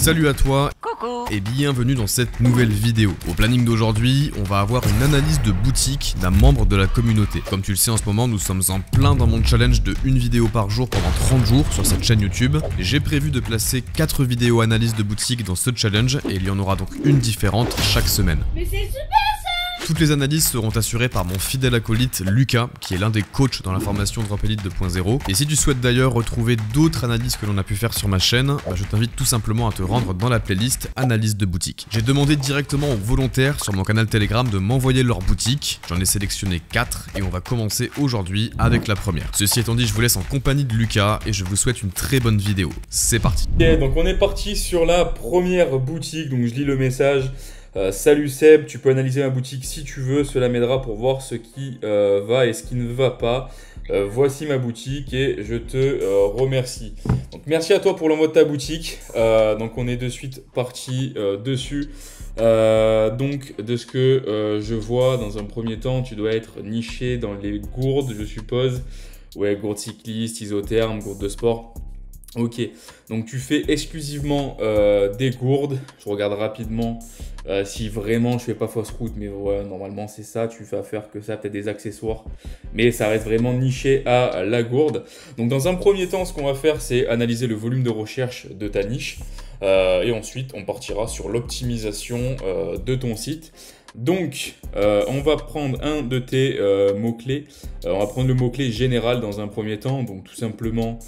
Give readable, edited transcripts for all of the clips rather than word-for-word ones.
Salut à toi et bienvenue dans cette nouvelle vidéo. Au planning d'aujourd'hui, on va avoir une analyse de boutique d'un membre de la communauté. Comme tu le sais en ce moment, nous sommes en plein dans mon challenge de une vidéo par jour pendant 30 jours sur cette chaîne YouTube. J'ai prévu de placer 4 vidéos analyse de boutique dans ce challenge et il y en aura donc une différente chaque semaine. Mais c'est super! Toutes les analyses seront assurées par mon fidèle acolyte Lucas, qui est l'un des coachs dans la formation Drop Elite 2.0. Et si tu souhaites d'ailleurs retrouver d'autres analyses que l'on a pu faire sur ma chaîne, je t'invite tout simplement à te rendre dans la playlist analyse de boutique. J'ai demandé directement aux volontaires sur mon canal Telegram de m'envoyer leur boutique. J'en ai sélectionné 4 et on va commencer aujourd'hui avec la première. Ceci étant dit, je vous laisse en compagnie de Lucas et je vous souhaite une très bonne vidéo. C'est parti. Ok, donc on est parti sur la première boutique, donc je lis le message. Salut Seb, tu peux analyser ma boutique si tu veux, cela m'aidera pour voir ce qui va et ce qui ne va pas. Voici ma boutique et je te remercie. Donc merci à toi pour l'envoi de ta boutique. Donc on est de suite parti dessus. Donc de ce que je vois dans un premier temps, tu dois être niché dans les gourdes, je suppose. Ouais, gourdes cyclistes, isothermes, gourdes de sport. Ok, donc tu fais exclusivement des gourdes. Je regarde rapidement si vraiment je fais pas fausse route, mais ouais, normalement c'est ça, tu vas faire que ça, peut-être des accessoires, mais ça reste vraiment niché à la gourde. Donc dans un premier temps, ce qu'on va faire, c'est analyser le volume de recherche de ta niche et ensuite on partira sur l'optimisation de ton site. Donc, on va prendre un de tes mots-clés. On va prendre le mot-clé général dans un premier temps, donc tout simplement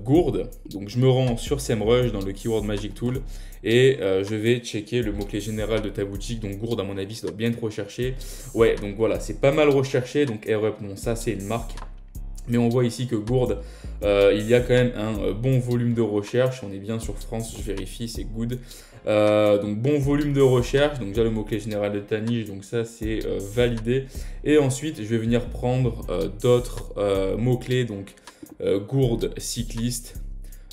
gourde. Donc, je me rends sur SEMrush dans le Keyword Magic Tool et je vais checker le mot-clé général de ta boutique. Donc, gourde, à mon avis, ça doit bien être recherché. Ouais, donc voilà, c'est pas mal recherché. Donc, REP, bon, ça, c'est une marque. Mais on voit ici que gourde, il y a quand même un bon volume de recherche. On est bien sur France, je vérifie, c'est good. Donc bon volume de recherche, donc déjà le mot-clé général de ta niche, donc ça c'est validé. Et ensuite, je vais venir prendre d'autres mots-clés, donc gourde cycliste,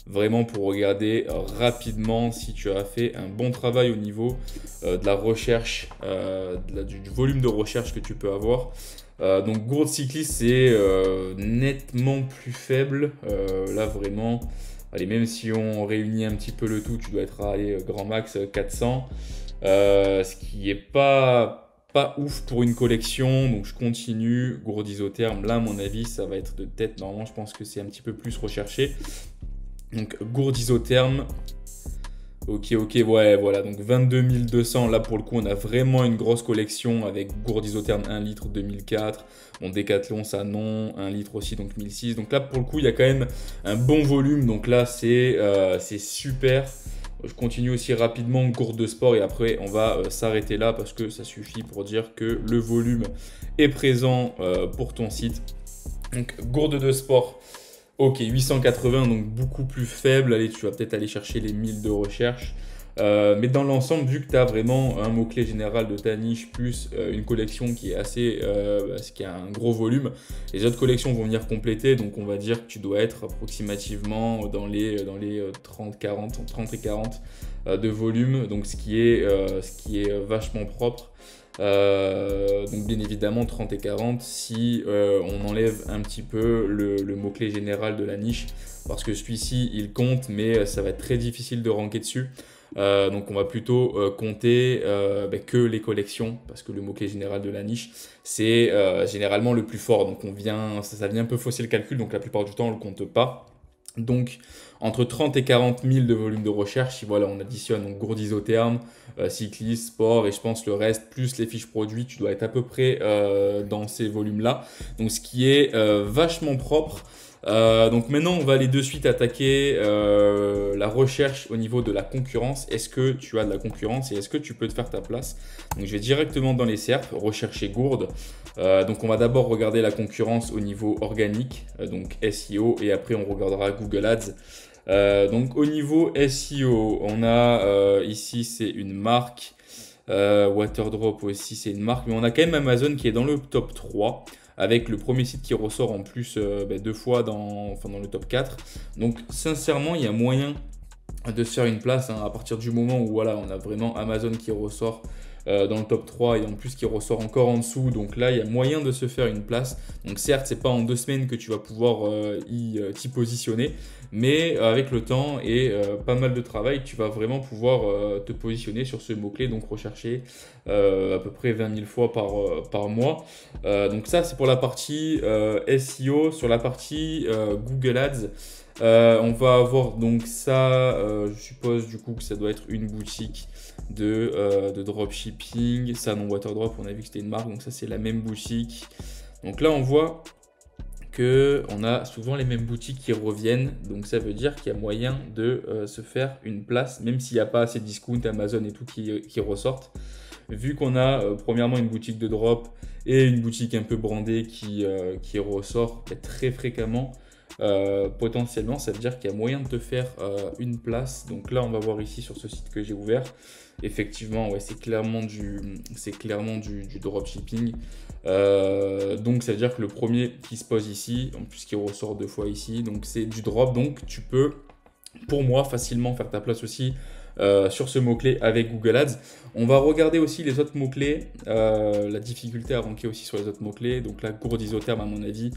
vraiment pour regarder rapidement si tu as fait un bon travail au niveau de la recherche, du volume de recherche que tu peux avoir. Donc gourde cycliste c'est nettement plus faible, là vraiment, allez, même si on réunit un petit peu le tout, tu dois être à grand max 400, ce qui est pas ouf pour une collection. Donc je continue, gourde isotherme, là à mon avis ça va être de tête, normalement je pense que c'est un petit peu plus recherché. Donc gourde isotherme. Ok, ouais, voilà, donc 22 200, là pour le coup on a vraiment une grosse collection avec gourde isotherme 1 litre 2004, bon Decathlon ça non, 1 litre aussi donc 1006, donc là pour le coup il y a quand même un bon volume, donc là c'est super. Je continue aussi rapidement gourde de sport et après on va s'arrêter là parce que ça suffit pour dire que le volume est présent pour ton site. Donc gourde de sport. Ok, 880, donc beaucoup plus faible. Allez, tu vas peut-être aller chercher les 1000 de recherche. Mais dans l'ensemble, vu que tu as vraiment un mot-clé général de ta niche, plus une collection qui est assez, qui a un gros volume, les autres collections vont venir compléter. Donc, on va dire que tu dois être approximativement dans les 30 et 40 de volume. Donc, ce qui est vachement propre. Donc bien évidemment 30 et 40 si on enlève un petit peu le mot-clé général de la niche, parce que celui-ci il compte mais ça va être très difficile de ranker dessus. Donc on va plutôt compter que les collections, parce que le mot-clé général de la niche c'est généralement le plus fort, donc ça vient un peu fausser le calcul, donc la plupart du temps on ne le compte pas. Donc entre 30 et 40 000 de volume de recherche, si voilà on additionne donc gourde isotherme, cycliste, sport et je pense le reste, plus les fiches produits, tu dois être à peu près dans ces volumes là, donc ce qui est vachement propre. Donc maintenant on va aller de suite attaquer la recherche au niveau de la concurrence. Est-ce que tu as de la concurrence et est-ce que tu peux te faire ta place? Donc je vais directement dans les SERP, rechercher gourde. Donc on va d'abord regarder la concurrence au niveau organique, donc SEO, et après on regardera Google Ads. Donc au niveau SEO, on a ici c'est une marque, Waterdrop aussi c'est une marque, mais on a quand même Amazon qui est dans le top 3 avec le premier site qui ressort en plus 2 fois dans le top 4. Donc sincèrement il y a moyen de se faire une place à partir du moment où voilà, on a vraiment Amazon qui ressort dans le top 3 et en plus qui ressort encore en dessous. Donc là, il y a moyen de se faire une place. Donc certes, c'est pas en 2 semaines que tu vas pouvoir t'y positionner, mais avec le temps et pas mal de travail, tu vas vraiment pouvoir te positionner sur ce mot-clé, donc recherché à peu près 20 000 fois par mois. Donc ça, c'est pour la partie SEO. Sur la partie Google Ads, on va avoir donc ça, je suppose du coup que ça doit être une boutique de dropshipping. Ça, non, Waterdrop, on a vu que c'était une marque, donc ça c'est la même boutique. Donc là, on voit qu'on a souvent les mêmes boutiques qui reviennent, donc ça veut dire qu'il y a moyen de se faire une place, même s'il n'y a pas assez de discount, Amazon et tout qui ressortent. Vu qu'on a premièrement une boutique de drop et une boutique un peu brandée qui ressort très fréquemment, potentiellement ça veut dire qu'il y a moyen de te faire une place. Donc là on va voir ici sur ce site que j'ai ouvert, effectivement ouais, c'est clairement du dropshipping. Donc ça veut dire que le premier qui se pose ici, en plus qui ressort 2 fois ici, donc c'est du drop. Donc tu peux, pour moi, facilement faire ta place aussi sur ce mot-clé avec Google Ads. On va regarder aussi les autres mots-clés, la difficulté à ranker aussi sur les autres mots-clés. Donc là, gourde isotherme, à mon avis,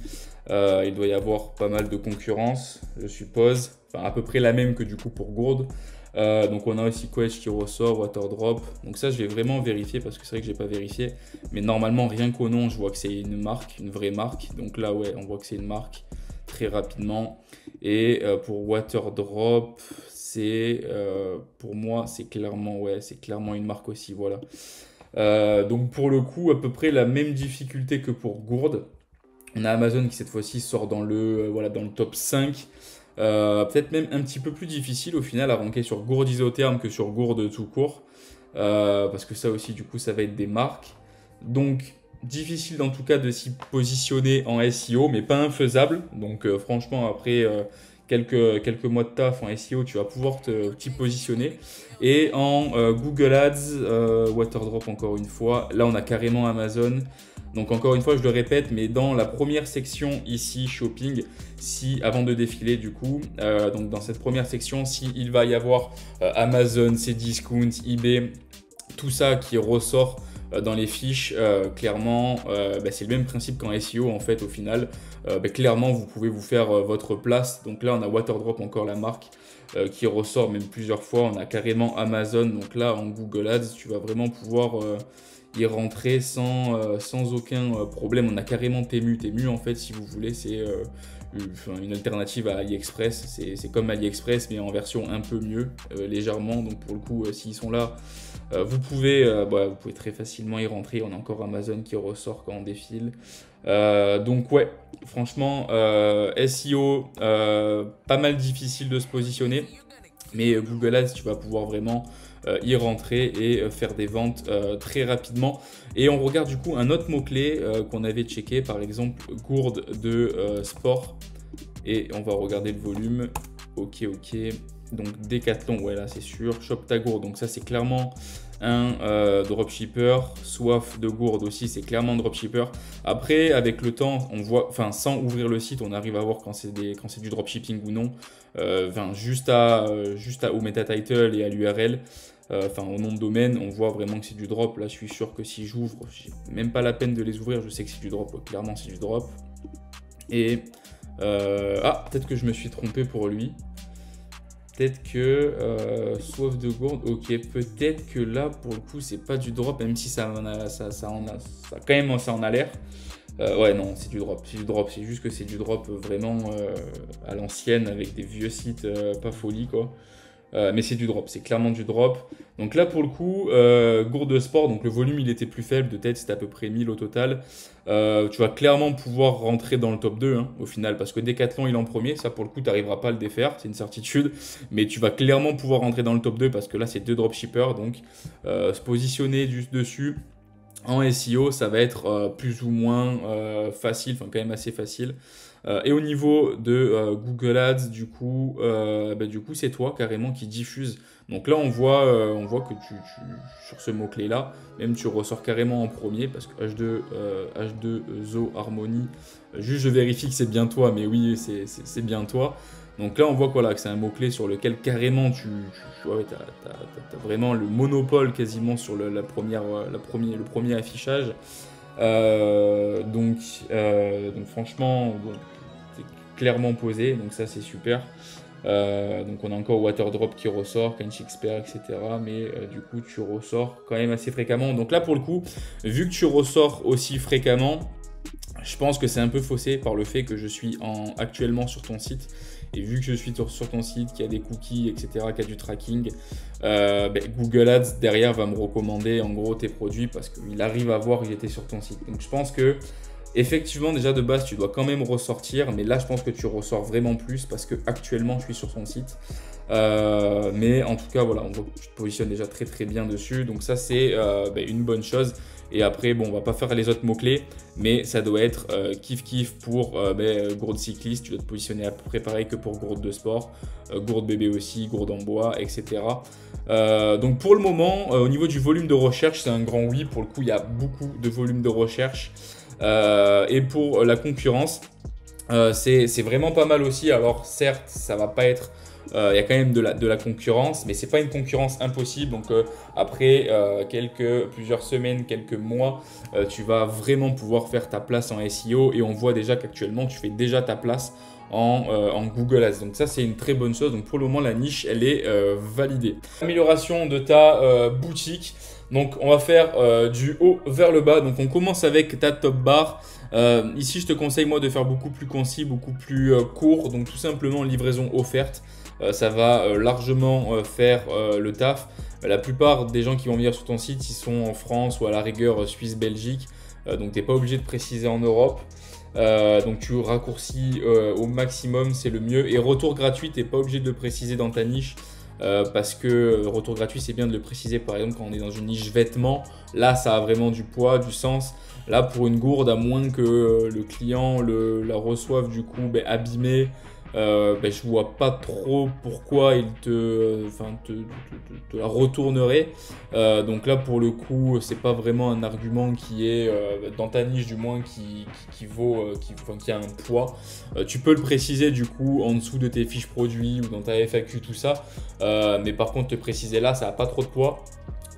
il doit y avoir pas mal de concurrence, je suppose. Enfin, à peu près la même que du coup pour gourde. Donc on a aussi Quetch qui ressort, Waterdrop. Donc ça, je vais vraiment vérifier parce que c'est vrai que je n'ai pas vérifié. Mais normalement, rien qu'au nom, je vois que c'est une marque, une vraie marque. Donc là, ouais, on voit que c'est une marque très rapidement. Et pour Waterdrop, pour moi, c'est clairement une marque aussi, voilà. Donc pour le coup, à peu près la même difficulté que pour gourde. On a Amazon qui cette fois-ci sort dans le top 5. Peut-être même un petit peu plus difficile au final à ranker sur gourde isotherme que sur gourde tout court. Parce que ça aussi, du coup, ça va être des marques. Donc difficile en tout cas de s'y positionner en SEO, mais pas infaisable. Donc franchement, après quelques mois de taf en SEO, tu vas pouvoir t'y positionner. Et en Google Ads, Waterdrop encore une fois, là on a carrément Amazon. Donc encore une fois, je le répète, mais dans la première section ici, shopping, avant de défiler du coup, donc dans cette première section, il va y avoir Amazon, Cdiscount, eBay, tout ça qui ressort dans les fiches, clairement, c'est le même principe qu'en SEO en fait au final. Clairement, vous pouvez vous faire votre place. Donc là, on a Waterdrop, encore la marque, qui ressort même plusieurs fois. On a carrément Amazon. Donc là, en Google Ads, tu vas vraiment pouvoir y rentrer sans aucun problème. On a carrément Temu. Temu, en fait, si vous voulez, c'est une alternative à AliExpress. C'est comme AliExpress, mais en version un peu mieux, légèrement. Donc pour le coup, s'ils sont là, vous pouvez très facilement y rentrer. On a encore Amazon qui ressort quand on défile. Donc ouais, franchement, SEO, pas mal difficile de se positionner. Mais Google Ads, tu vas pouvoir vraiment y rentrer et faire des ventes très rapidement. Et on regarde du coup un autre mot-clé qu'on avait checké, par exemple gourde de sport. Et on va regarder le volume. Ok. Donc Decathlon, ouais là c'est sûr. Shop ta gourde, donc ça c'est clairement un dropshipper. Soif de gourde aussi, c'est clairement un dropshipper. Après, avec le temps, on voit, enfin sans ouvrir le site, on arrive à voir quand c'est du dropshipping ou non. Juste au meta title et à l'URL. Au nom de domaine, on voit vraiment que c'est du drop. Là, je suis sûr que si j'ouvre, j'ai même pas la peine de les ouvrir, je sais que c'est du drop. Clairement, c'est du drop. Et peut-être que je me suis trompé pour lui. Peut-être que soif de gourde, ok, peut-être que là, pour le coup, c'est pas du drop, même si ça en a l'air. Ouais, non, c'est du drop. C'est juste que c'est du drop vraiment à l'ancienne, avec des vieux sites pas folie, quoi. Mais c'est du drop, c'est clairement du drop. Donc là, pour le coup, gourde de sport, donc le volume, il était plus faible, de tête, c'était à peu près 1000 au total. Tu vas clairement pouvoir rentrer dans le top 2, hein, au final, parce que Decathlon, il est en premier. Ça, pour le coup, tu n'arriveras pas à le défaire, c'est une certitude. Mais tu vas clairement pouvoir rentrer dans le top 2, parce que là, c'est 2 dropshippers. Donc, se positionner juste dessus en SEO, ça va être plus ou moins facile, enfin quand même assez facile. Et au niveau de Google Ads, du coup, c'est toi carrément qui diffuse. Donc là, on voit que sur ce mot-clé-là, même tu ressors carrément en premier parce que H2 Harmony, juste je vérifie que c'est bien toi, mais oui, c'est bien toi. Donc là, on voit que c'est un mot-clé sur lequel carrément t'as vraiment le monopole quasiment sur le premier affichage. Donc franchement, bon, c'est clairement posé, donc ça c'est super. Donc on a encore Waterdrop qui ressort, Kench Expert, etc. Mais du coup tu ressors quand même assez fréquemment. Donc là pour le coup, vu que tu ressors aussi fréquemment, je pense que c'est un peu faussé par le fait que je suis actuellement sur ton site. Et vu que je suis sur ton site, qu'il y a des cookies, etc., qu'il y a du tracking, Google Ads derrière va me recommander en gros tes produits parce qu'il arrive à voir que j'étais sur ton site. Donc je pense que effectivement déjà de base tu dois quand même ressortir, mais là je pense que tu ressors vraiment plus parce que actuellement je suis sur ton site. Mais en tout cas voilà, on voit que tu te positionnes déjà très très bien dessus. Donc ça c'est une bonne chose. Et après, bon, on va pas faire les autres mots-clés, mais ça doit être kiff pour gourde cycliste. Tu dois te positionner à peu près pareil que pour gourde de sport, gourde bébé aussi, gourde en bois, etc. Donc pour le moment, au niveau du volume de recherche, c'est un grand oui. Pour le coup, il y a beaucoup de volume de recherche. Et pour la concurrence, c'est vraiment pas mal aussi. Alors certes, ça va pas être... Il y a quand même de la concurrence, mais c'est pas une concurrence impossible. Donc après plusieurs semaines, quelques mois, tu vas vraiment pouvoir faire ta place en SEO et on voit déjà qu'actuellement tu fais déjà ta place en Google Ads. Donc ça c'est une très bonne chose. Donc pour le moment la niche elle est validée. Amélioration de ta boutique. Donc on va faire du haut vers le bas. Donc on commence avec ta top bar. Ici je te conseille moi de faire beaucoup plus concis, beaucoup plus court. Donc tout simplement livraison offerte. Ça va largement faire le taf. La plupart des gens qui vont venir sur ton site, ils sont en France ou à la rigueur Suisse, Belgique. Donc tu n'es pas obligé de préciser en Europe. Donc tu raccourcis au maximum, c'est le mieux. Et retour gratuit, tu n'es pas obligé de le préciser dans ta niche. Parce que retour gratuit, c'est bien de le préciser. Par exemple, quand on est dans une niche vêtements, là ça a vraiment du poids, du sens. Là pour une gourde, à moins que le client la reçoive du coup abîmée, je vois pas trop pourquoi il te la retournerait. Donc là pour le coup c'est pas vraiment un argument qui est dans ta niche du moins qui a un poids. Tu peux le préciser du coup en dessous de tes fiches produits ou dans ta FAQ tout ça, mais par contre te préciser là ça a pas trop de poids.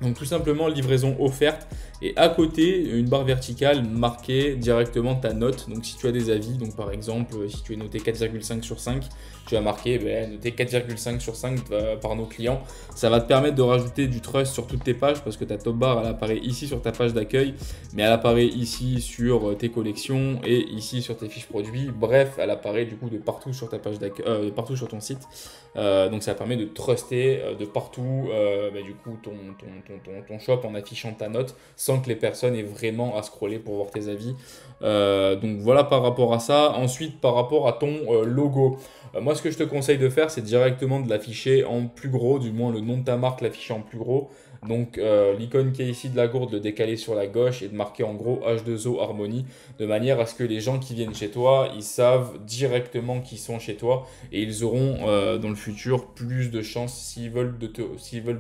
Donc tout simplement livraison offerte et à côté une barre verticale marquée directement ta note. Donc si tu as des avis, donc par exemple si tu es noté 4,5 sur 5, tu vas marquer noté 4,5 sur 5 par nos clients. Ça va te permettre de rajouter du trust sur toutes tes pages parce que ta top bar elle apparaît ici sur ta page d'accueil, mais elle apparaît ici sur tes collections et ici sur tes fiches produits. Bref, elle apparaît du coup de partout sur ta page d'accueil, partout sur ton site. Donc ça permet de truster de partout du coup ton shop en affichant ta note sans que les personnes aient vraiment à scroller pour voir tes avis. Donc voilà par rapport à ça. Ensuite par rapport à ton logo, moi ce que je te conseille de faire c'est directement de l'afficher en plus gros, du moins le nom de ta marque l'afficher en plus gros. Donc l'icône qui est ici de la gourde, le décaler sur la gauche et de marquer en gros H2O Harmony de manière à ce que les gens qui viennent chez toi, ils savent directement qu'ils sont chez toi et ils auront dans le futur plus de chances s'ils veulent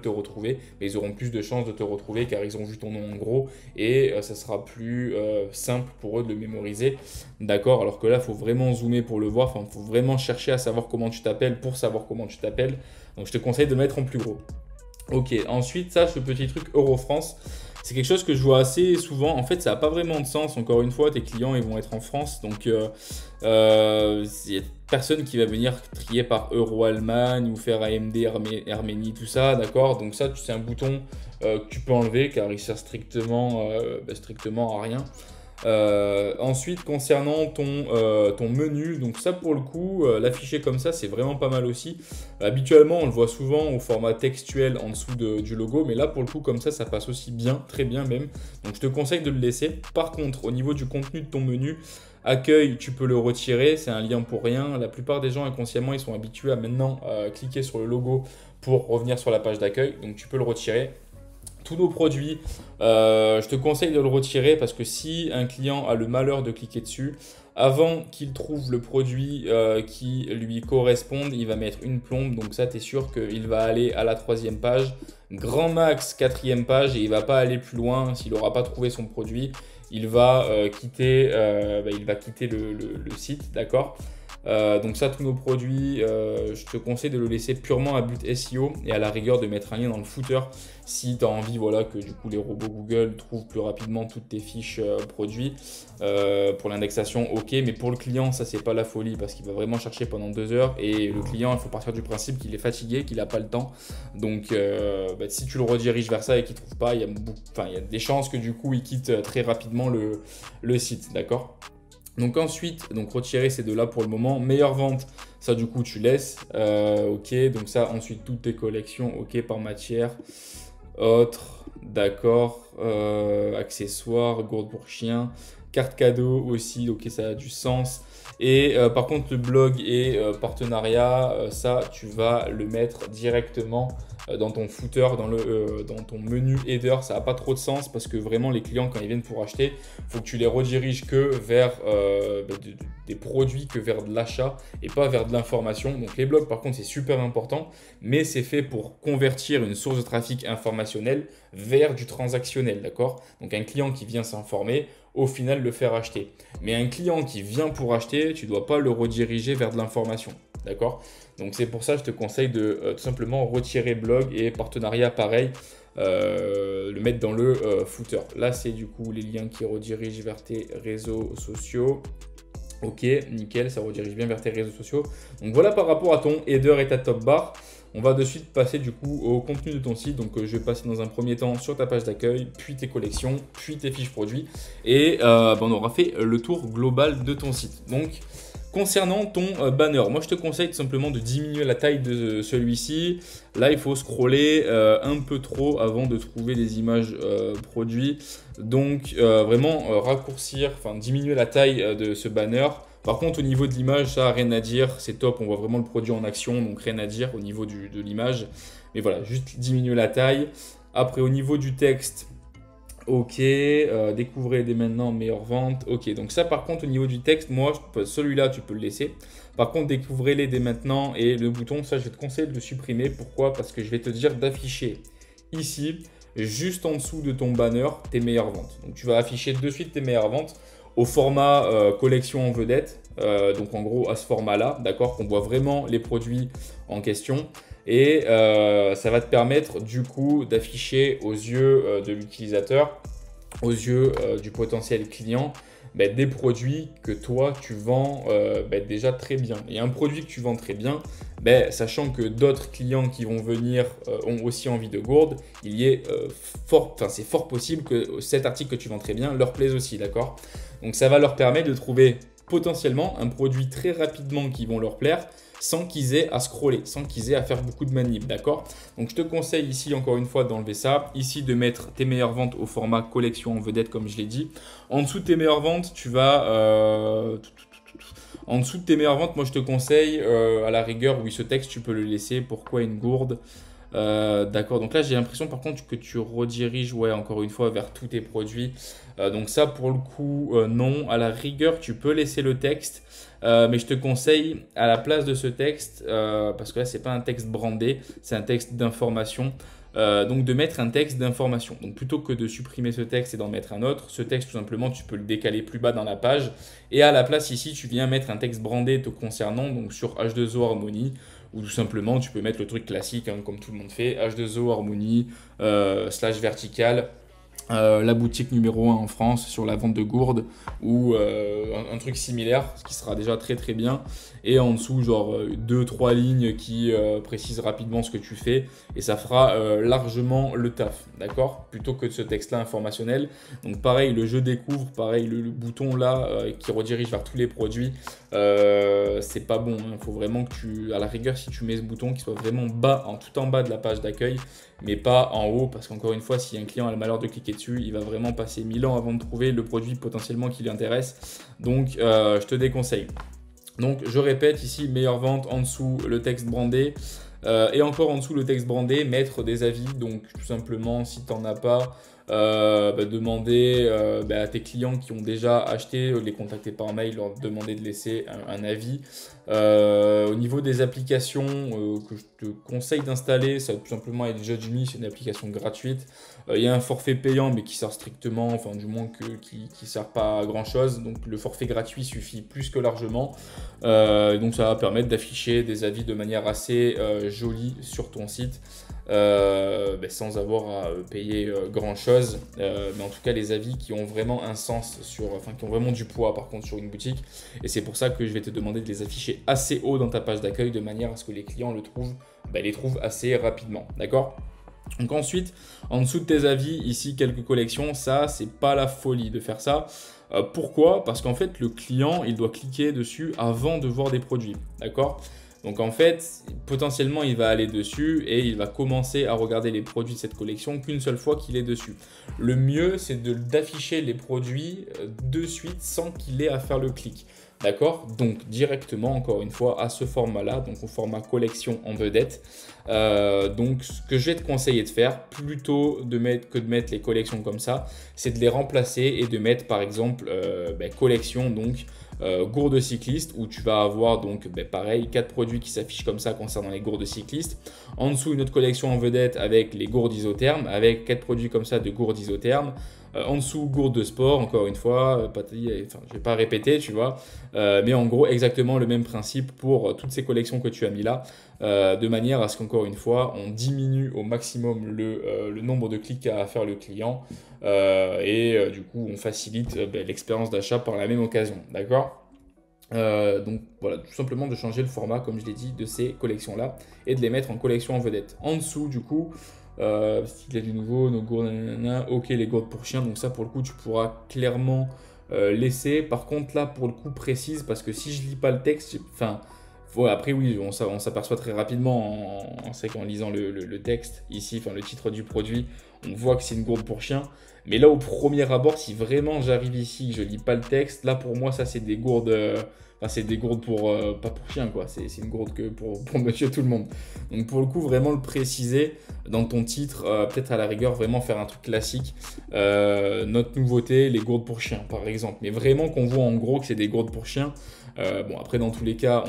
te retrouver, mais ils auront plus de chances de te retrouver car ils ont vu ton nom en gros et ça sera plus simple pour eux de le mémoriser. D'accord, alors que là il faut vraiment zoomer pour le voir, il faut vraiment chercher à savoir comment tu t'appelles pour savoir comment tu t'appelles. Donc je te conseille de mettre en plus gros. Ok, ensuite, ça, ce petit truc Eurofrance, c'est quelque chose que je vois assez souvent. En fait, ça n'a pas vraiment de sens. Encore une fois, tes clients, ils vont être en France. Donc, il y a personne qui va venir trier par Euro-Allemagne ou faire AMD, Arménie, tout ça. D'accord? Donc ça, c'est un bouton que tu peux enlever car il sert strictement à rien. Ensuite concernant ton menu, donc ça pour le coup l'afficher comme ça c'est vraiment pas mal aussi. Habituellement on le voit souvent au format textuel en dessous du logo, mais là pour le coup comme ça passe aussi bien, très bien même, donc je te conseille de le laisser. Par contre au niveau du contenu de ton menu accueil, tu peux le retirer, c'est un lien pour rien. La plupart des gens inconsciemment ils sont habitués à maintenant cliquer sur le logo pour revenir sur la page d'accueil, donc tu peux le retirer. Tous nos produits, je te conseille de le retirer parce que si un client a le malheur de cliquer dessus, Avant qu'il trouve le produit qui lui corresponde, il va mettre une plombe. Donc ça, tu es sûr qu'il va aller à la 3e page. Grand max 4e page et il va pas aller plus loin s'il n'aura pas trouvé son produit. Il va quitter le site, d'accord. Donc ça, tous nos produits, je te conseille de le laisser purement à but SEO et à la rigueur de mettre un lien dans le footer si tu as envie que du coup les robots Google trouvent plus rapidement toutes tes fiches produits. Pour l'indexation, ok, mais pour le client, ça c'est pas la folie parce qu'il va vraiment chercher pendant 2 heures et le client, il faut partir du principe qu'il est fatigué, qu'il n'a pas le temps. Donc si tu le rediriges vers ça et qu'il ne trouve pas, il y a des chances que du coup il quitte très rapidement le site, d'accord. Donc ensuite, retirer ces 2 là pour le moment. Meilleure vente, ça du coup tu laisses. Ok, donc ça ensuite toutes tes collections, ok, par matière. Autre, d'accord. Accessoires, gourde pour chien. Carte cadeau aussi, ok, ça a du sens. Et par contre le blog et partenariat, ça tu vas le mettre directement dans ton footer, dans ton menu header. Ça n'a pas trop de sens parce que vraiment les clients quand ils viennent pour acheter, il faut que tu les rediriges que vers des produits, que vers de l'achat et pas vers de l'information. Donc les blogs par contre c'est super important, mais c'est fait pour convertir une source de trafic informationnel vers du transactionnel, d'accord. Donc un client qui vient s'informer, au final le faire acheter. Mais un client qui vient pour acheter, tu ne dois pas le rediriger vers de l'information, d'accord. Donc c'est pour ça que je te conseille de tout simplement retirer blog et partenariat pareil, le mettre dans le footer. Là c'est du coup les liens qui redirigent vers tes réseaux sociaux. Ok, nickel, ça redirige bien vers tes réseaux sociaux. Donc voilà par rapport à ton header et ta top bar. On va de suite passer du coup au contenu de ton site. Donc je vais passer dans un premier temps sur ta page d'accueil, puis tes collections, puis tes fiches produits. Et on aura fait le tour global de ton site. Donc concernant ton banner, moi je te conseille tout simplement de diminuer la taille de celui-ci. Là il faut scroller un peu trop avant de trouver des images produits. Donc vraiment raccourcir, diminuer la taille de ce banner. Par contre, au niveau de l'image, ça, rien à dire, c'est top, on voit vraiment le produit en action, donc rien à dire au niveau de l'image. Mais voilà, juste diminuer la taille. Après, au niveau du texte, ok, découvrez dès maintenant meilleure vente. Ok, donc ça par contre, au niveau du texte, moi, celui-là, tu peux le laisser. Par contre, découvrez-les dès maintenant et le bouton, ça, je vais te conseiller de le supprimer. Pourquoi? Parce que je vais te dire d'afficher ici, juste en dessous de ton banner, tes meilleures ventes. Donc, tu vas afficher de suite tes meilleures ventes au format collection en vedette, donc en gros à ce format-là, d'accord, qu'on voit vraiment les produits en question. Et ça va te permettre du coup d'afficher aux yeux de l'utilisateur, aux yeux du potentiel client, des produits que toi tu vends déjà très bien. Et un produit que tu vends très bien, sachant que d'autres clients qui vont venir ont aussi envie de gourde, c'est fort possible que cet article que tu vends très bien leur plaise aussi, d'accord. Donc ça va leur permettre de trouver potentiellement un produit très rapidement qui vont leur plaire sans qu'ils aient à scroller, sans qu'ils aient à faire beaucoup de manip, d'accord. Donc je te conseille ici encore une fois d'enlever ça, ici de mettre tes meilleures ventes au format collection en vedette comme je l'ai dit. En dessous de tes meilleures ventes, tu vas... En dessous de tes meilleures ventes, moi je te conseille à la rigueur, oui ce texte tu peux le laisser, pourquoi une gourde. D'accord, donc là j'ai l'impression par contre que tu rediriges encore une fois vers tous tes produits. Donc ça pour le coup non, à la rigueur tu peux laisser le texte, mais je te conseille à la place de ce texte, parce que là c'est pas un texte brandé, c'est un texte d'information. Donc de mettre un texte d'information. Donc plutôt que de supprimer ce texte et d'en mettre un autre, ce texte tout simplement tu peux le décaler plus bas dans la page et à la place ici tu viens mettre un texte brandé te concernant, donc sur H2O Harmony, ou tout simplement tu peux mettre le truc classique comme tout le monde fait, H2O Harmony / vertical. La boutique numéro 1 en France sur la vente de gourdes ou un truc similaire, ce qui sera déjà très très bien. Et en dessous, genre 2-3 lignes qui précisent rapidement ce que tu fais et ça fera largement le taf, d'accord? Plutôt que de ce texte-là informationnel. Donc pareil, le je découvre, pareil, le bouton là qui redirige vers tous les produits, c'est pas bon. Il faut vraiment que tu, à la rigueur, si tu mets ce bouton, qu'il soit vraiment bas, tout en bas de la page d'accueil, mais pas en haut, parce qu'encore une fois, si un client a le malheur de cliquer dessus, il va vraiment passer 1000 ans avant de trouver le produit potentiellement qui lui intéresse. Donc, je te déconseille. Donc, je répète ici, meilleure vente, en dessous, le texte brandé. Et encore en dessous, le texte brandé, mettre des avis. Donc, tout simplement, si tu n'en as pas, demander à tes clients qui ont déjà acheté, les contacter par mail, leur demander de laisser un avis. Au niveau des applications que je te conseille d'installer, ça va tout simplement être JudgeMe, c'est une application gratuite. Il y a un forfait payant mais qui sert strictement, enfin du moins qui sert pas à grand chose. Donc le forfait gratuit suffit plus que largement. Donc ça va permettre d'afficher des avis de manière assez jolie sur ton site. Sans avoir à payer grand chose, mais en tout cas les avis qui ont vraiment un sens qui ont vraiment du poids par contre sur une boutique, et c'est pour ça que je vais te demander de les afficher assez haut dans ta page d'accueil de manière à ce que les clients les trouvent assez rapidement, d'accord? Donc ensuite, en dessous de tes avis, ici quelques collections, ça c'est pas la folie de faire ça. Pourquoi? Parce qu'en fait le client il doit cliquer dessus avant de voir des produits, d'accord? Donc en fait, potentiellement, il va aller dessus et il va commencer à regarder les produits de cette collection qu'une seule fois qu'il est dessus. Le mieux, c'est d'afficher les produits de suite sans qu'il ait à faire le clic. D'accord? Donc directement, encore une fois, à ce format-là, donc au format collection en vedette. Donc ce que je vais te conseiller de faire, plutôt que de mettre les collections comme ça, c'est de les remplacer et de mettre par exemple collection, donc gourde cycliste, où tu vas avoir donc pareil 4 produits qui s'affichent comme ça concernant les gourdes cyclistes. En dessous, une autre collection en vedette avec les gourdes isothermes, avec 4 produits comme ça de gourdes isothermes. En dessous, gourde de sport, encore une fois, je ne vais pas répéter, tu vois. Mais en gros, exactement le même principe pour toutes ces collections que tu as mis là, de manière à ce qu'encore une fois, on diminue au maximum le nombre de clics qu'a à faire le client du coup, on facilite l'expérience d'achat par la même occasion, d'accord? Donc voilà, tout simplement de changer le format, comme je l'ai dit, de ces collections-là et de les mettre en collection en vedette. En dessous, du coup, s'il y a du nouveau, nos gourdes, ok, les gourdes pour chiens, donc ça pour le coup, tu pourras clairement laisser. Par contre, là, pour le coup, précise, parce que si je lis pas le texte, après oui, on s'aperçoit très rapidement en lisant le texte ici, le titre du produit, on voit que c'est une gourde pour chien. Mais là, au premier abord, si vraiment j'arrive ici, que je lis pas le texte, là pour moi, ça c'est des gourdes, c'est des gourdes pas pour chien quoi. C'est une gourde que pour monsieur tout le monde. Donc pour le coup, vraiment le préciser dans ton titre, peut-être à la rigueur vraiment faire un truc classique. Notre nouveauté, les gourdes pour chien par exemple. Mais vraiment qu'on voit en gros que c'est des gourdes pour chien. Après dans tous les cas,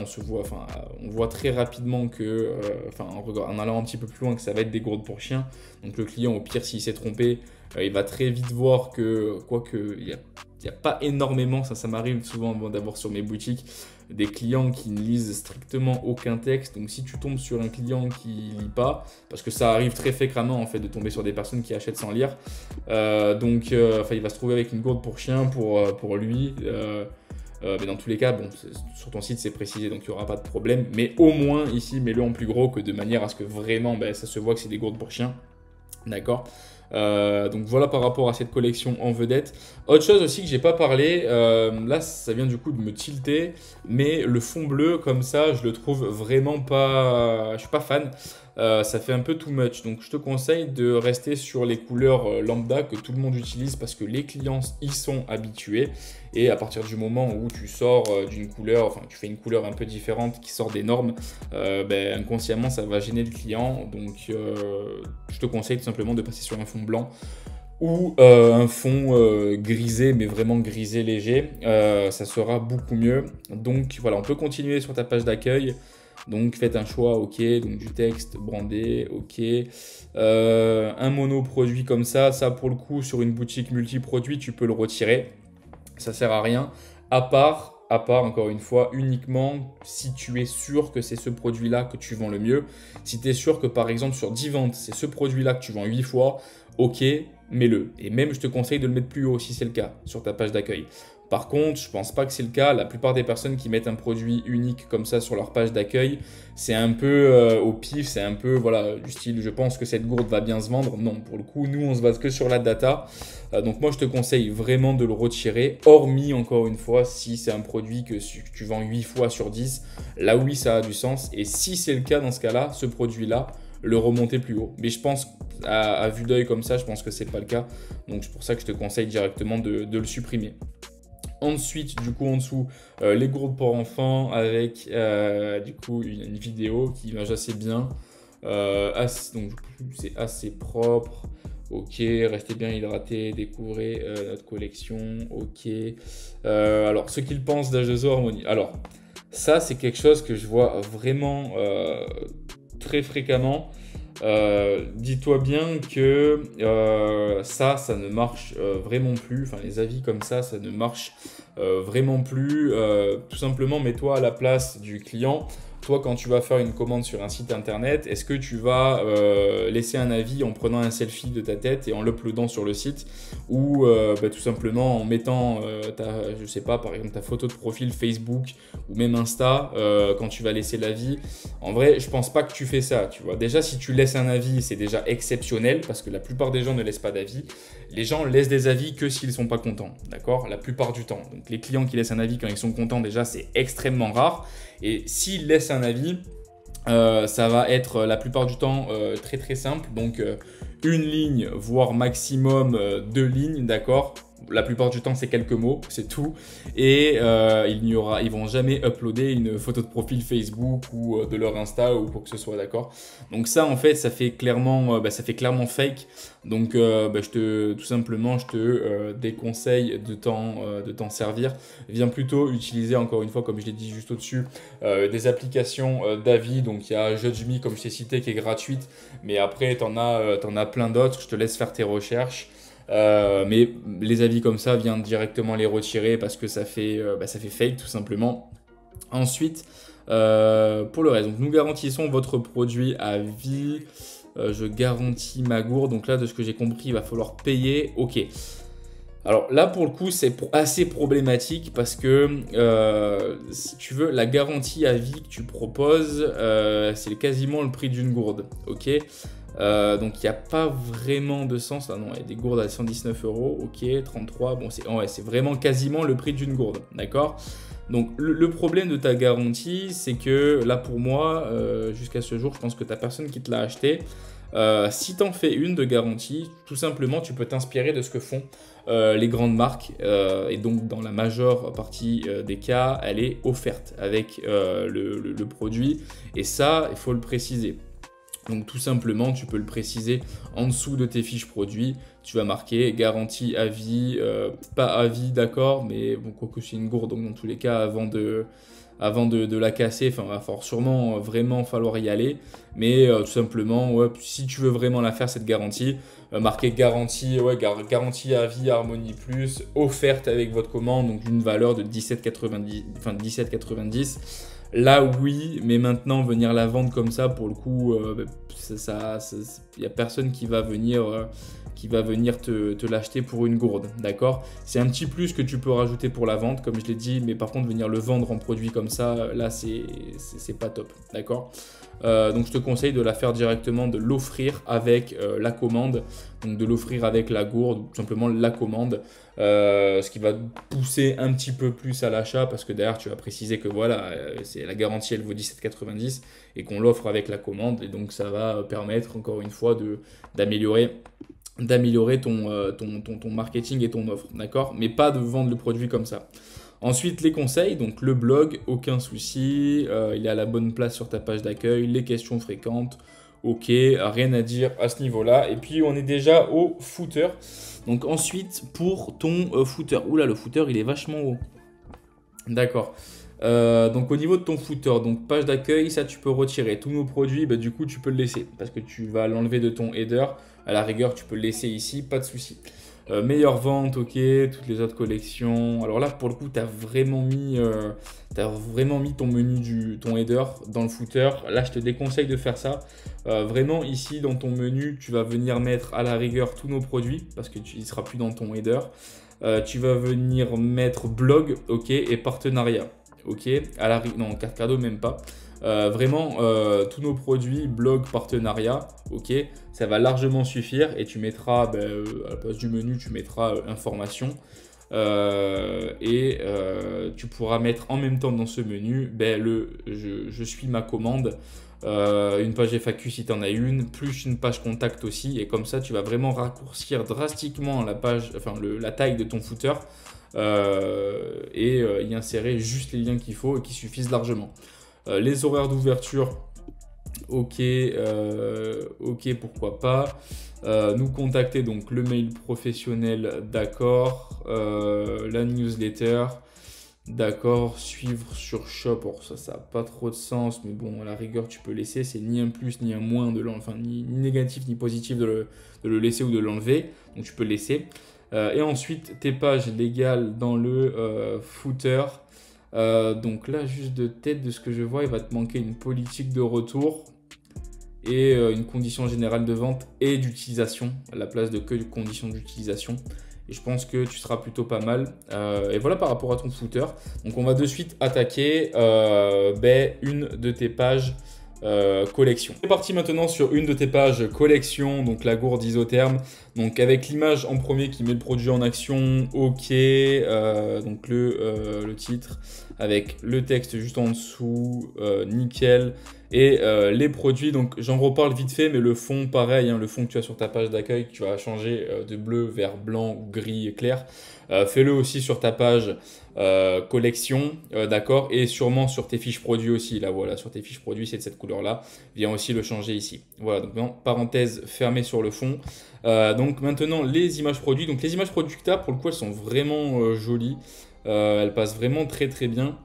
on voit très rapidement que, en allant un petit peu plus loin, que ça va être des gourdes pour chien. Donc le client, au pire, s'il s'est trompé, il va très vite voir que, il n'y a pas énormément, ça m'arrive souvent d'abord sur mes boutiques, des clients qui ne lisent strictement aucun texte. Donc si tu tombes sur un client qui ne lit pas, parce que ça arrive très fréquemment en fait de tomber sur des personnes qui achètent sans lire, il va se trouver avec une gourde pour chien pour lui. Mais dans tous les cas, sur ton site c'est précisé, donc il n'y aura pas de problème. Mais au moins ici, mets-le en plus gros, que de manière à ce que vraiment ça se voit que c'est des gourdes pour chiens. D'accord? Donc voilà par rapport à cette collection en vedette. Autre chose aussi que j'ai pas parlé, là ça vient du coup de me tilter, mais le fond bleu comme ça, je le trouve vraiment pas, je suis pas fan. Ça fait un peu too much, donc je te conseille de rester sur les couleurs lambda que tout le monde utilise parce que les clients y sont habitués. Et à partir du moment où tu sors d'une couleur, tu fais une couleur un peu différente qui sort des normes, inconsciemment ça va gêner le client. Donc je te conseille tout simplement de passer sur un fond blanc ou un fond grisé, mais vraiment grisé léger, ça sera beaucoup mieux. Donc voilà, on peut continuer sur ta page d'accueil. Donc faites un choix, ok, donc du texte brandé, ok. Un monoproduit comme ça pour le coup sur une boutique multiproduit, tu peux le retirer. Ça sert à rien, à part encore une fois, uniquement si tu es sûr que c'est ce produit-là que tu vends le mieux. Si tu es sûr que par exemple sur 10 ventes, c'est ce produit-là que tu vends 8 fois, ok, mets-le. Et même je te conseille de le mettre plus haut si c'est le cas sur ta page d'accueil. Par contre, je pense pas que c'est le cas. La plupart des personnes qui mettent un produit unique comme ça sur leur page d'accueil, c'est un peu au pif, c'est un peu du style je pense que cette gourde va bien se vendre. Non, pour le coup, nous on se base que sur la data. Donc moi je te conseille vraiment de le retirer, hormis encore une fois si c'est un produit que tu vends 8 fois sur 10. Là oui, ça a du sens. Et si c'est le cas dans ce cas-là, ce produit-là, le remonter plus haut. Mais je pense à vue d'œil comme ça, je pense que c'est pas le cas. Donc c'est pour ça que je te conseille directement de le supprimer. Ensuite, du coup, en dessous, les gourdes pour enfants avec du coup une vidéo qui image assez bien. Donc, du coup, c'est assez propre. Ok, restez bien hydratés, découvrez notre collection. Ok. Alors, ce qu'ils pensent d'H2O Harmony. Alors, ça, c'est quelque chose que je vois vraiment très fréquemment. Dis-toi bien que ça ne marche vraiment plus. Enfin, les avis comme ça ne marche vraiment plus. Tout simplement, mets-toi à la place du client. Toi, quand tu vas faire une commande sur un site internet, est-ce que tu vas laisser un avis en prenant un selfie de ta tête et en l'uploadant sur le site, ou tout simplement en mettant je sais pas, par exemple ta photo de profil Facebook ou même Insta quand tu vas laisser l'avis? En vrai, je pense pas que tu fais ça, tu vois. Déjà, si tu laisses un avis, c'est déjà exceptionnel parce que la plupart des gens ne laissent pas d'avis. Les gens laissent des avis que s'ils sont pas contents, d'accord? La plupart du temps. Donc les clients qui laissent un avis quand ils sont contents, déjà, c'est extrêmement rare. Et s'ils laissent un avis, ça va être la plupart du temps très très simple. Donc une ligne, voire maximum 2 lignes, d'accord? La plupart du temps, c'est quelques mots, c'est tout. Et ils vont jamais uploader une photo de profil Facebook ou de leur Insta ou quoi que ce soit, d'accord? Donc ça, en fait, ça fait clairement fake. Donc tout simplement, je te déconseille de t'en servir. Viens plutôt utiliser, encore une fois, comme je l'ai dit juste au-dessus, des applications d'avis. Donc il y a JudgeMe, comme je t'ai cité, qui est gratuite. Mais après, t'en as plein d'autres. Je te laisse faire tes recherches. Mais les avis comme ça, viens directement les retirer parce que ça fait fake tout simplement. Ensuite, pour le reste, donc nous garantissons votre produit à vie. Je garantis ma gourde. Donc là, de ce que j'ai compris, il va falloir payer. Ok. Alors là, pour le coup, c'est assez problématique parce que si tu veux, la garantie à vie que tu proposes, c'est quasiment le prix d'une gourde. Ok. Donc il n'y a pas vraiment de sens. Ah non, il y a des gourdes à 119 €, ok, 33, bon c'est vraiment quasiment le prix d'une gourde, d'accord? Donc le problème de ta garantie, c'est que là pour moi, jusqu'à ce jour, je pense que tu n'as personne qui te l'a acheté. Si tu en fais une de garantie, tout simplement tu peux t'inspirer de ce que font les grandes marques, et donc dans la majeure partie des cas, elle est offerte avec le produit, et ça, il faut le préciser. Donc tout simplement, tu peux le préciser en dessous de tes fiches produits. Tu vas marquer garantie à vie, pas à vie, d'accord, mais bon, quoique c'est une gourde, donc dans tous les cas, avant de la casser, enfin, il va sûrement vraiment falloir y aller. Mais tout simplement, ouais, si tu veux vraiment la faire, cette garantie, marquer garantie, garantie à vie Harmony Plus, offerte avec votre commande, donc une valeur de 17,90, enfin 17,90. Là, oui, mais maintenant, venir la vendre comme ça, pour le coup, il n'y a personne qui va venir te l'acheter pour une gourde, d'accord? C'est un petit plus que tu peux rajouter pour la vente, comme je l'ai dit, mais par contre, venir le vendre en produit comme ça, là, c'est pas top, d'accord? Donc, je te conseille de la faire directement, de l'offrir avec la commande, donc de l'offrir avec la gourde, ou tout simplement la commande, ce qui va pousser un petit peu plus à l'achat, parce que derrière, tu vas préciser que voilà, la garantie, elle vaut 17,90 et qu'on l'offre avec la commande, et donc ça va permettre, encore une fois, d'améliorer ton marketing et ton offre, d'accord? Mais pas de vendre le produit comme ça. Ensuite, les conseils, donc le blog, aucun souci, il est à la bonne place sur ta page d'accueil, les questions fréquentes, ok, rien à dire à ce niveau-là. Et puis, on est déjà au footer. Donc ensuite, pour ton footer, oula, le footer, il est vachement haut. D'accord. Donc au niveau de ton footer, donc page d'accueil, ça tu peux retirer. Tous nos produits, du coup tu peux le laisser parce que tu vas l'enlever de ton header. À la rigueur, tu peux le laisser ici, pas de souci. Meilleure vente, ok, toutes les autres collections. Alors là, pour le coup, tu as vraiment mis ton menu, ton header dans le footer. Là, je te déconseille de faire ça. Vraiment, ici, dans ton menu, tu vas venir mettre à la rigueur tous nos produits parce qu'il ne sera plus dans ton header. Tu vas venir mettre blog, ok, et partenariat. Ok, non, carte cadeau, même pas. Vraiment, tous nos produits, blog, partenariat, ok, ça va largement suffire. Et tu mettras, à la place du menu, tu mettras information. Tu pourras mettre en même temps dans ce menu je suis ma commande, une page FAQ si tu en as une, plus une page contact aussi. Et comme ça, tu vas vraiment raccourcir drastiquement la taille de ton footer. Y insérer juste les liens qu'il faut et qui suffisent largement. Les horaires d'ouverture, Ok, ok, pourquoi pas. Nous contacter, donc le mail professionnel, d'accord. La newsletter, d'accord. Suivre sur Shop, alors ça n'a pas trop de sens, mais bon, à la rigueur, tu peux laisser. C'est ni un plus ni un moins de l'enlever, enfin, ni négatif ni positif de le laisser ou de l'enlever. Donc tu peux le laisser. Et ensuite, tes pages légales dans le footer. Donc là, juste de tête de ce que je vois, il va te manquer une politique de retour et une condition générale de vente et d'utilisation à la place de que conditions d'utilisation. Et je pense que tu seras plutôt pas mal. Et voilà par rapport à ton footer. Donc on va de suite attaquer une de tes pages collection. C'est parti maintenant sur une de tes pages collection, donc la gourde isotherme. Donc avec l'image en premier qui met le produit en action, ok, donc le titre avec le texte juste en dessous, nickel. Et les produits, donc j'en reparle vite fait, mais le fond pareil, hein, le fond que tu as sur ta page d'accueil, tu vas changer de bleu vers blanc ou gris clair. Fais-le aussi sur ta page collection, d'accord, et sûrement sur tes fiches produits aussi. Là, voilà, sur tes fiches produits, c'est de cette couleur-là. Viens aussi le changer ici. Voilà, donc non, parenthèse fermée sur le fond. Donc maintenant, les images produits. Donc les images produits que tu as, pour le coup, elles sont vraiment jolies. Elles passent vraiment très très bien.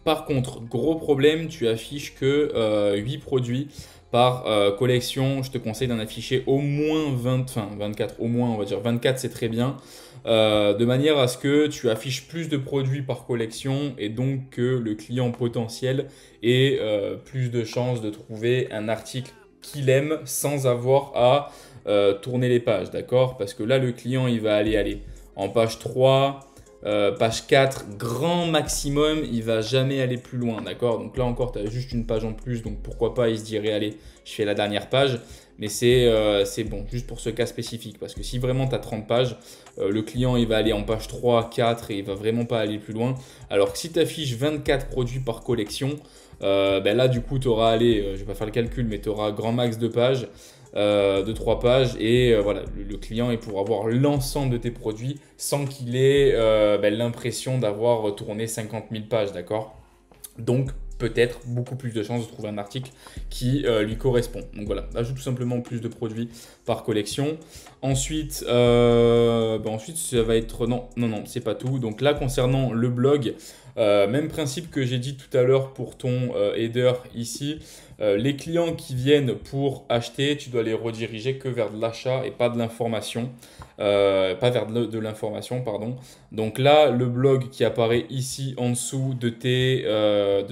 Par contre, gros problème, tu affiches que 8 produits par collection. Je te conseille d'en afficher au moins 20, enfin 24, au moins on va dire 24, c'est très bien. De manière à ce que tu affiches plus de produits par collection et donc que le client potentiel ait plus de chances de trouver un article qu'il aime sans avoir à tourner les pages, d'accord? Parce que là, le client, il va aller en page 3, page 4, grand maximum, il va jamais aller plus loin, d'accord? Donc là encore, tu as juste une page en plus, donc pourquoi pas, il se dirait, allez, je fais la dernière page. Mais c'est bon, juste pour ce cas spécifique. Parce que si vraiment tu as 30 pages, le client il va aller en page 3, 4 et il va vraiment pas aller plus loin. Alors que si tu affiches 24 produits par collection, là du coup tu auras, je vais pas faire le calcul, mais tu auras grand max de pages. De 3 pages et voilà, le client il pourra voir l'ensemble de tes produits sans qu'il ait l'impression d'avoir tourné 50 000 pages, d'accord? Donc peut-être beaucoup plus de chances de trouver un article qui lui correspond. Donc voilà, ajoute tout simplement plus de produits par collection. Ensuite, ça va être... Non, c'est pas tout. Donc là, concernant le blog, même principe que j'ai dit tout à l'heure pour ton header ici. Les clients qui viennent pour acheter, tu dois les rediriger que vers de l'achat et pas de l'information. Pas vers de l'information, pardon. Donc là, le blog qui apparaît ici en dessous de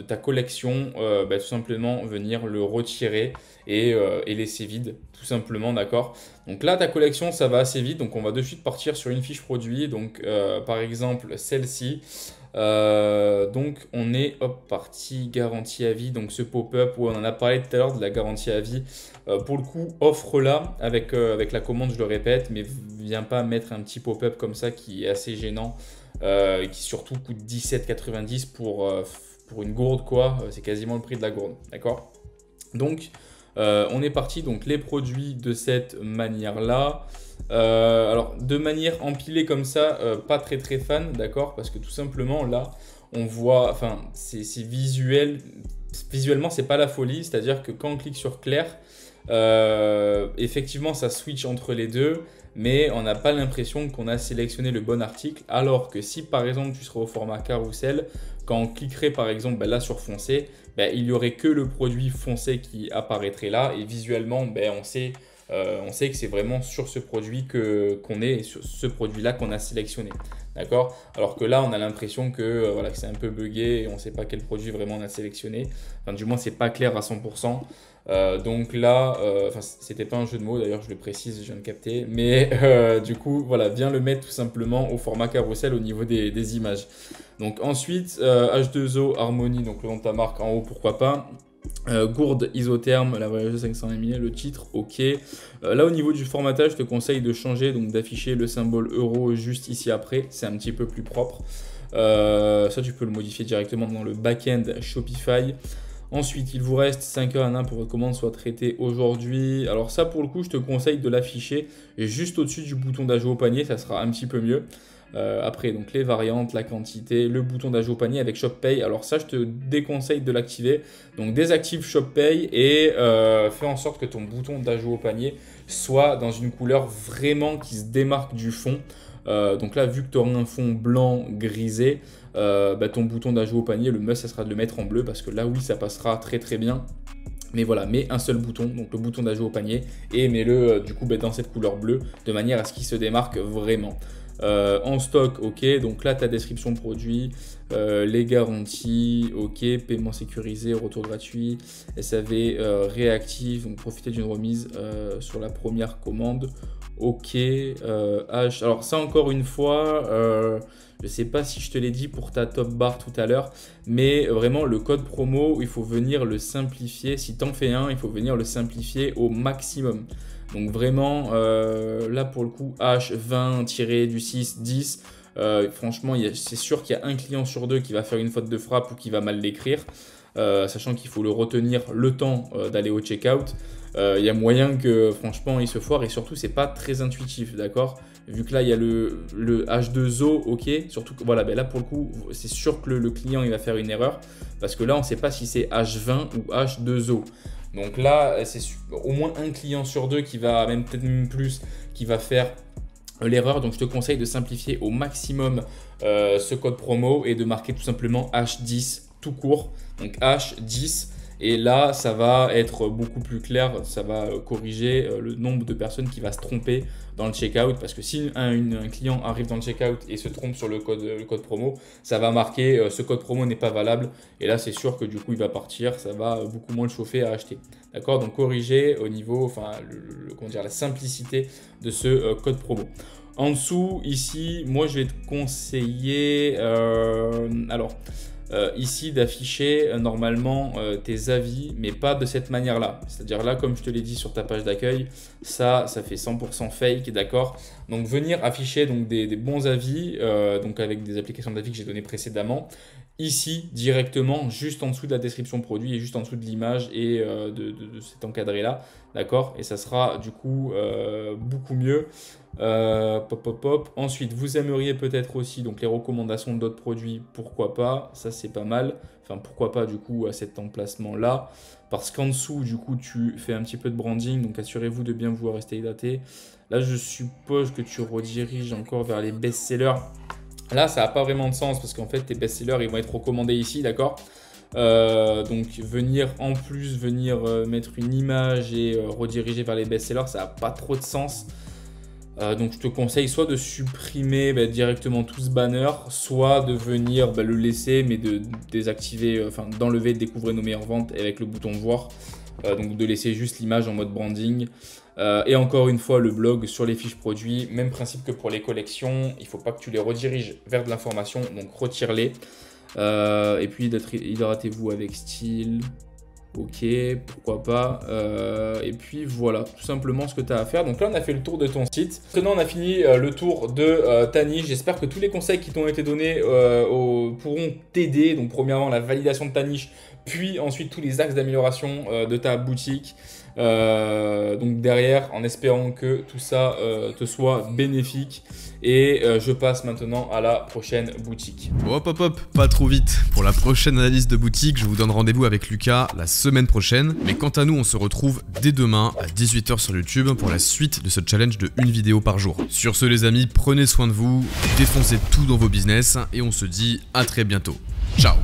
ta collection, tout simplement venir le retirer et laisser vide, tout simplement, d'accord? Donc là, ta collection, ça va assez vite. Donc on va de suite partir sur une fiche produit. Donc par exemple, celle-ci. Donc on est parti garantie à vie, donc ce pop-up où on en a parlé tout à l'heure de la garantie à vie, pour le coup offre là avec la commande, je le répète, mais viens pas mettre un petit pop-up comme ça qui est assez gênant, qui surtout coûte 17,90 pour une gourde, quoi. C'est quasiment le prix de la gourde, d'accord? Donc on est parti, donc les produits de cette manière là. Alors de manière empilée comme ça, pas très très fan, d'accord, parce que tout simplement là on voit, enfin c'est visuel, visuellement c'est pas la folie, c'est à dire que quand on clique sur clair, effectivement ça switch entre les deux, mais on n'a pas l'impression qu'on a sélectionné le bon article, alors que si par exemple tu serais au format carrousel, quand on cliquerait par exemple là sur foncé, il n'y aurait que le produit foncé qui apparaîtrait là, et visuellement on sait que c'est vraiment sur ce produit qu'on est, sur ce produit-là qu'on a sélectionné. D'accord? Alors que là, on a l'impression que c'est un peu buggé et on ne sait pas quel produit vraiment on a sélectionné. Enfin, du moins, c'est pas clair à 100%. Donc là, c'était pas un jeu de mots, d'ailleurs, je le précise, je viens de capter. Mais du coup, voilà, viens le mettre tout simplement au format carrousel au niveau des images. Donc ensuite, H2O, Harmonie, donc le nom de ta marque en haut, pourquoi pas. Gourde isotherme, la voyageuse 500 ml, le titre, ok. Là au niveau du formatage, je te conseille de changer, donc d'afficher le symbole euro juste ici après, c'est un petit peu plus propre. Ça tu peux le modifier directement dans le back-end Shopify. Ensuite, il vous reste 5 heures à 1 pour que votre commande soit traitée aujourd'hui. Alors ça pour le coup, je te conseille de l'afficher juste au-dessus du bouton d'ajout au panier, ça sera un petit peu mieux. Après, donc les variantes, la quantité, le bouton d'ajout au panier avec ShopPay. Alors ça, je te déconseille de l'activer. Donc désactive ShopPay et fais en sorte que ton bouton d'ajout au panier soit dans une couleur vraiment qui se démarque du fond. Donc là, vu que tu auras un fond blanc grisé, ton bouton d'ajout au panier, le must, ça sera de le mettre en bleu parce que là, oui, ça passera très très bien. Mais voilà, mets un seul bouton, donc le bouton d'ajout au panier, et mets-le du coup dans cette couleur bleue, de manière à ce qu'il se démarque vraiment. En stock, ok, donc là ta description produit, les garanties, ok, paiement sécurisé, retour gratuit, SAV réactif, donc profiter d'une remise sur la première commande, ok, H, alors ça encore une fois, je ne sais pas si je te l'ai dit pour ta top bar tout à l'heure, mais vraiment le code promo, il faut venir le simplifier, si tu en fais un, il faut venir le simplifier au maximum. Donc vraiment, là pour le coup, H20-du6-10, franchement, c'est sûr qu'il y a un client sur deux qui va faire une faute de frappe ou qui va mal l'écrire, sachant qu'il faut le retenir le temps d'aller au checkout. Il y a moyen que franchement il se foire et surtout c'est pas très intuitif, d'accord? Vu que là il y a le H2O, ok, surtout que voilà, là pour le coup c'est sûr que le client il va faire une erreur parce que là on ne sait pas si c'est H20 ou H2O. Donc là, c'est au moins un client sur deux qui va, peut-être même plus, qui va faire l'erreur. Donc je te conseille de simplifier au maximum ce code promo et de marquer tout simplement H10 tout court. Donc H10. Et là, ça va être beaucoup plus clair, ça va corriger le nombre de personnes qui va se tromper dans le checkout. Parce que si un client arrive dans le checkout et se trompe sur le code promo, ça va marquer ce code promo n'est pas valable. Et là, c'est sûr que du coup, il va partir, ça va beaucoup moins le chauffer à acheter. D'accord? Donc, corriger au niveau, enfin, comment dire, la simplicité de ce code promo. En dessous, ici, moi, je vais te conseiller, ici d'afficher normalement tes avis, mais pas de cette manière-là. C'est-à-dire là, comme je te l'ai dit sur ta page d'accueil, ça fait 100% fake, d'accord? Donc venir afficher donc, des bons avis, donc avec des applications d'avis que j'ai données précédemment, ici directement, juste en dessous de la description produit et juste en dessous de l'image et de cet encadré-là, d'accord? Et ça sera du coup beaucoup mieux. Ensuite, vous aimeriez peut-être aussi donc les recommandations d'autres produits, pourquoi pas, ça c'est pas mal. Enfin, pourquoi pas du coup à cet emplacement là, parce qu'en dessous du coup tu fais un petit peu de branding, donc assurez-vous de bien vouloir rester hydraté. Là je suppose que tu rediriges encore vers les best-sellers. Là ça n'a pas vraiment de sens parce qu'en fait tes best-sellers ils vont être recommandés ici, d'accord? Donc venir mettre une image et rediriger vers les best-sellers, ça n'a pas trop de sens. Donc je te conseille soit de supprimer directement tout ce banner, soit de venir le laisser mais de désactiver, d'enlever découvrir nos meilleures ventes avec le bouton voir. Donc de laisser juste l'image en mode branding. Et encore une fois le blog sur les fiches produits, même principe que pour les collections, il ne faut pas que tu les rediriges vers de l'information, donc retire-les. Et puis hydratez-vous avec style. Ok, pourquoi pas. Et puis voilà, tout simplement ce que tu as à faire. Donc là, on a fait le tour de ton site. Maintenant, on a fini le tour de ta niche. J'espère que tous les conseils qui t'ont été donnés pourront t'aider. Donc premièrement, la validation de ta niche, puis ensuite tous les axes d'amélioration de ta boutique. Donc derrière, en espérant que tout ça te soit bénéfique. Et je passe maintenant à la prochaine boutique. Hop, pas trop vite. Pour la prochaine analyse de boutique, je vous donne rendez-vous avec Lucas la semaine prochaine. Mais quant à nous, on se retrouve dès demain à 18 h sur YouTube pour la suite de ce challenge de une vidéo par jour. Sur ce les amis, prenez soin de vous, défoncez tout dans vos business et on se dit à très bientôt. Ciao!